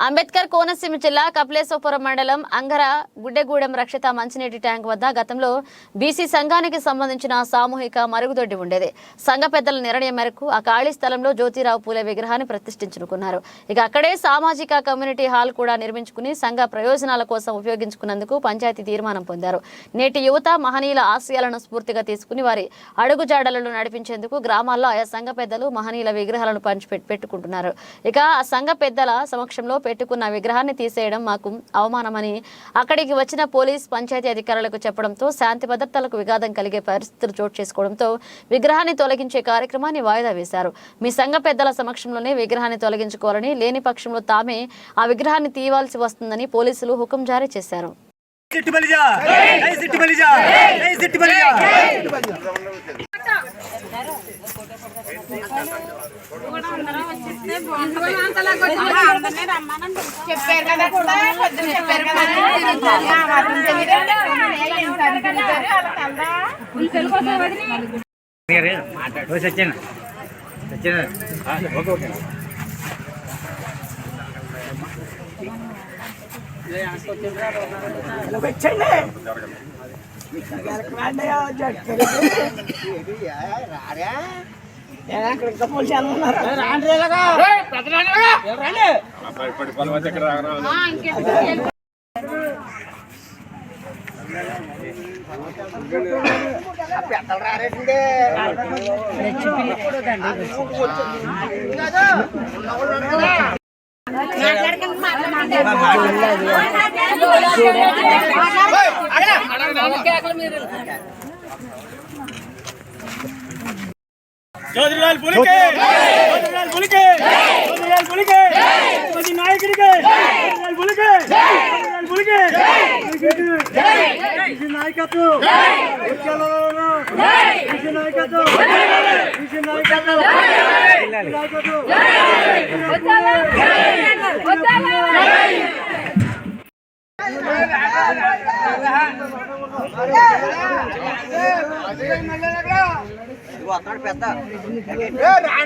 అంబేద్కర్ కోనసీమ జిల్లా కపిలేశ్వరపురం మండలం అంగర గుడ్డెగూడెం రక్షిత మంచినీటి ట్యాంక్ వద్ద గతంలో బీసీ సంఘానికి సంబంధించిన సామూహిక మరుగుదొడ్డి ఉండేది. సంఘ పెద్దల నిర్ణయం మేరకు ఆ ఖాళీ స్థలంలో జ్యోతిరావు పూలే విగ్రహాన్ని ప్రతిష్ఠించుకున్నారు. ఇక అక్కడే సామాజిక కమ్యూనిటీ హాల్ కూడా నిర్మించుకుని సంఘ ప్రయోజనాల కోసం ఉపయోగించుకున్నందుకు పంచాయతీ తీర్మానం పొందారు. నేటి యువత మహనీయుల ఆశయాలను స్ఫూర్తిగా తీసుకుని వారి అడుగుజాడలను నడిపించేందుకు గ్రామాల్లో ఆయా సంఘ పెద్దలు మహనీయుల విగ్రహాలను పెట్టుకుంటున్నారు. ఇక ఆ సంఘ పెద్దల సమక్షంలో పెట్టుకున్న విగ్రహాన్ని తీసేయడం మాకు అవమానమని అక్కడికి వచ్చిన పోలీస్ పంచాయతీ అధికారులకు చెప్పడంతో శాంతి భద్రతలకు విఘాతం కలిగే పరిస్థితులు చోటు చేసుకోవడంతో విగ్రహాన్ని తొలగించే కార్యక్రమాన్ని వాయిదా వేశారు. మీ సంఘ పెద్దల సమక్షంలోనే విగ్రహాన్ని తొలగించుకోవాలని, లేని పక్షంలో తామే ఆ విగ్రహాన్ని తీయవలసి వస్తుందని పోలీసులు హుకుం జారీ చేశారు. చెప్పారు కదా కూడా చెప్పారు కదా పెద్దలు రారేసిందే జ్యోతిరావు పూలేకే జ్యోతిరావు పూలేకే జ్యోతిరావు పూలేకే జ్యోతి నాయకుడికే జ్యోతిరావు పూలేకే జ్యోతిరావు పూలేకే ఈ నాయకత్వం ఉచ్చలలోను ఈ నాయకత్వం ఈ నాయకత్వం అక్కడ పెద్ద జ్యోతిరావు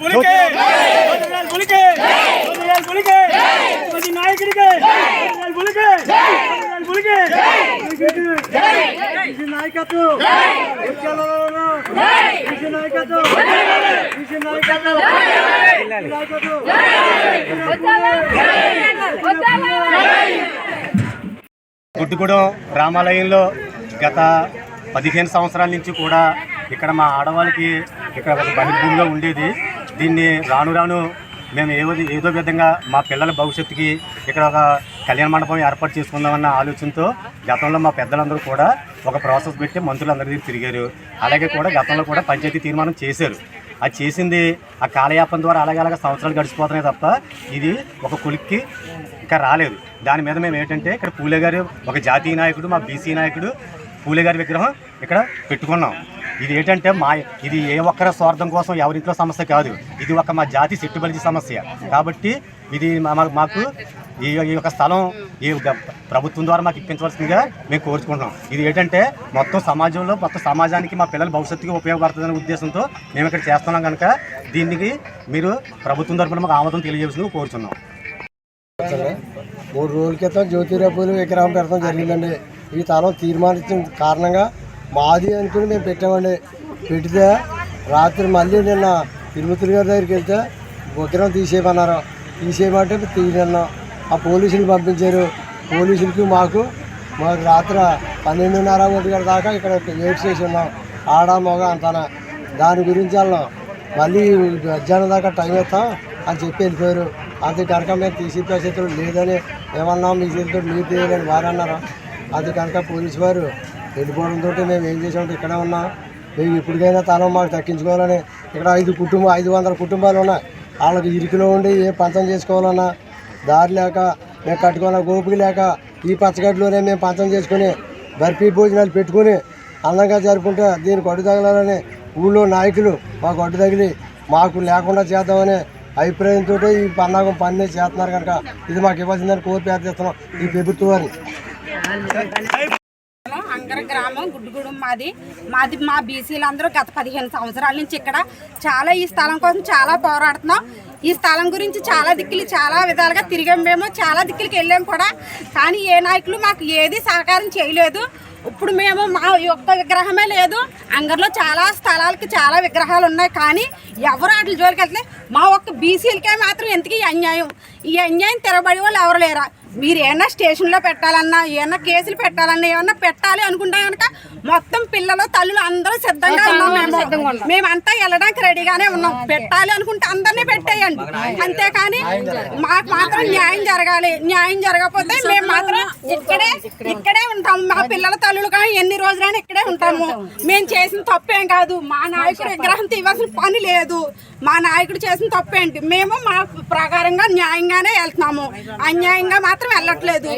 పూలేకే జ్యోతిరావు పూలేకే జ్యోతిరావు పూలేకే జ్యోతి నాయకుడికే జ్యోతిరావు పూలేకే జ్యోతిరావు పూలేకే ఈ నాయకత్వం ఉచ్చలలోను ఈ నాయకత్వం ఈ నాయకత్వం గుడ్డుగూడెం రామాలయంలో గత 15 సంవత్సరాల నుంచి కూడా ఇక్కడ మా ఆడవాళ్ళకి ఇక్కడ ఒక బహిర్భూమిగా ఉండేది. దీన్ని రాను రాను మేము ఏదో విధంగా మా పిల్లల భవిష్యత్తుకి ఇక్కడ ఒక కళ్యాణ మండపం ఏర్పాటు చేసుకుందామన్న ఆలోచనతో గతంలో మా పెద్దలందరూ కూడా ఒక ప్రాసెస్ పెట్టి మంత్రులందరి దగ్గర తిరిగారు. అలాగే కూడా గతంలో కూడా పంచాయతీ తీర్మానం చేశారు. అది చేసింది ఆ కాలయాపన ద్వారా అలాగే సంవత్సరాలు గడిచిపోతున్నాయి తప్ప ఇది ఒక కొలిక్కి ఇంకా రాలేదు. దాని మీద మేము ఏంటంటే ఇక్కడ పూలే గారు ఒక జాతీయ నాయకుడు, మా బీసీ నాయకుడు పూలే గారి విగ్రహం ఇక్కడ పెట్టుకున్నాం. ఇది ఏంటంటే ఇది ఏ ఒక్కరి స్వార్థం కోసం ఎవరింట్లో సమస్య కాదు, ఇది ఒక మా జాతి సెట్టుబడి సమస్య. కాబట్టి ఇది మాకు ఈ యొక్క స్థలం ఈ ప్రభుత్వం ద్వారా మాకు ఇప్పించవలసిందిగా మేము కోరుకుంటున్నాం. ఇది ఏంటంటే మొత్తం సమాజానికి మా పిల్లల భవిష్యత్తుకి ఉపయోగపడుతుందనే ఉద్దేశంతో మేము ఇక్కడ చేస్తున్నాం. కనుక దీనికి మీరు ప్రభుత్వం తరఫున మాకు ఆమోదం తెలియజేసిందిగా కోరుతున్నాం. 3 రోజుల క్రితం జ్యోతిరావు పూలే విగ్రహం పెడతాం జరిగిందండి. ఈ స్థలం తీర్మానించిన కారణంగా మాది అనుకుని మేము పెట్టామండి. పెడితే రాత్రి మళ్ళీ నిన్న తిరుమతులు గారి దగ్గరికి వెళ్తే విగ్రహం తీసేయమన్నారు. తీసేయమంటే తీయన్నాం. ఆ పోలీసులు పంపించారు. పోలీసులకి మాకు రాత్రి 12:30 దాకా ఇక్కడ వెయిట్ చేసి ఉన్నాం. ఆడ మగ అంతనా దాని గురించి వెళ్ళాం. మళ్ళీ మధ్యాహ్నం దాకా టైం ఇస్తాం అని చెప్పి వెళ్ళిపోయారు. అది కనుక మేము తీసే పరిస్థితులు లేదని ఏమన్నాం, మీ చేతితో మీరు తీయాలని వారు అన్నారు. అది కనుక పోలీసు వారు వెళ్ళిపోవడంతో మేము ఏం చేసామంటే ఇక్కడ ఉన్నాం. మేము ఇప్పటికైనా స్థలం మాకు దక్కించుకోవాలని ఇక్కడ 500 కుటుంబాలు ఉన్నాయి. వాళ్ళకి ఇరుకులో ఉండి ఏ పంచం చేసుకోవాలన్నా దారి లేక మేము కట్టుకోవాలన్నా గోపిక లేక ఈ పచ్చగడ్డలోనే మేము పంచం చేసుకుని బర్ఫీ భోజనాలు పెట్టుకుని అందంగా జరుపుకుంటే దీనికి అడ్డు తగలాలని ఊళ్ళో నాయకులు మాకు అడ్డు తగిలి మాకు లేకుండా చేద్దామనే అభిప్రాయంతో ఈ పన్నాగం పన్నే చేస్తున్నారు కనుక ఇది మాకు ఇవ్వాల్సిందని కోరి ప్రార్థిస్తున్నాం ఈ ప్రభుత్వాన్ని. అంగర గ్రామం గుడ్డుగూడెం మాది మా బీసీలు అందరూ గత 15 సంవత్సరాల నుంచి ఇక్కడ చాలా ఈ స్థలం కోసం చాలా పోరాడుతున్నాం. ఈ స్థలం గురించి చాలా దిక్కులు చాలా విధాలుగా తిరిగాం, మేము చాలా దిక్కులకి వెళ్ళాం కూడా. కానీ ఏ నాయకులు మాకు ఏది సహకారం చేయలేదు. ఇప్పుడు మేము మా యొక్క విగ్రహమే లేదు, అంగర్లో చాలా స్థలాలకి చాలా విగ్రహాలు ఉన్నాయి, కానీ ఎవరు వాటి జోలికి వెళ్తే మా ఒక్క బీసీలకే మాత్రం ఎందుకు ఈ అన్యాయం తిరగబడి వాళ్ళు ఎవరు లేరా? మీరు ఏమన్నా స్టేషన్లో పెట్టాలన్నా ఏమన్నా కేసులు పెట్టాలన్నా ఏమన్నా పెట్టాలి అనుకుంటే కనుక మొత్తం పిల్లలు తల్లులు అందరూ సిద్ధంగా ఉన్నాం. మేమంతా వెళ్ళడానికి రెడీగానే ఉన్నాం. పెట్టాలి అనుకుంటే అందరినీ పెట్టేయండి, అంతేకాని మాకు మాత్రం న్యాయం జరగాలి. న్యాయం జరగకపోతే మేము మాత్రం ఇక్కడే ఉంటాము. మా పిల్లల తల్లులు కానీ ఎన్ని రోజులైనా ఇక్కడే ఉంటాము. మేము చేసిన తప్పేం కాదు. మా నాయకుడు విగ్రహం తీయవలసిన పని లేదు. మా నాయకుడు చేసిన తప్పేంటి? మేము మా ప్రకారంగా న్యాయంగానే వెళ్తున్నాము, అన్యాయంగా మాత్రం వెళ్ళట్లేదు.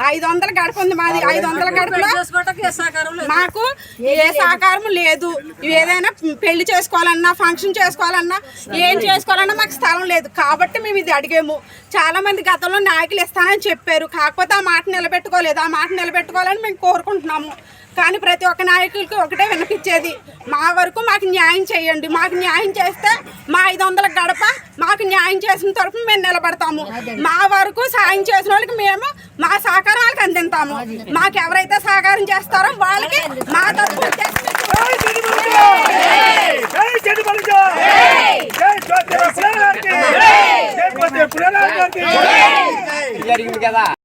500 గడప ఉంది మాది. 500 గడపలో మాకు ఏ సహకారం లేదు. ఏదైనా పెళ్లి చేసుకోవాలన్నా ఫంక్షన్ చేసుకోవాలన్నా ఏం చేసుకోవాలన్నా మాకు స్థలం లేదు. కాబట్టి మేము ఇది అడిగాము. చాలా మంది గతంలో నాయకులు ఇస్తానని చెప్పారు, కాకపోతే ఆ మాట నిలబెట్టుకోలేదు. ఆ మాట నిలబెట్టుకోవాలని మేము కోరుకుంటున్నాము. కానీ ప్రతి ఒక్క నాయకులకి ఒకటే వినిపించేది, మా వరకు మాకు న్యాయం చేయండి. మాకు న్యాయం చేస్తే మా 500 గడప మాకు న్యాయం చేసిన తరపున మేము నిలబడతాము. మా వరకు సాయం చేసిన వాళ్ళకి మేము మా సహకారం వాళ్ళకి అందిస్తాము. మాకు ఎవరైతే సహకారం చేస్తారో వాళ్ళకి మా తరపున జరిగింది కదా.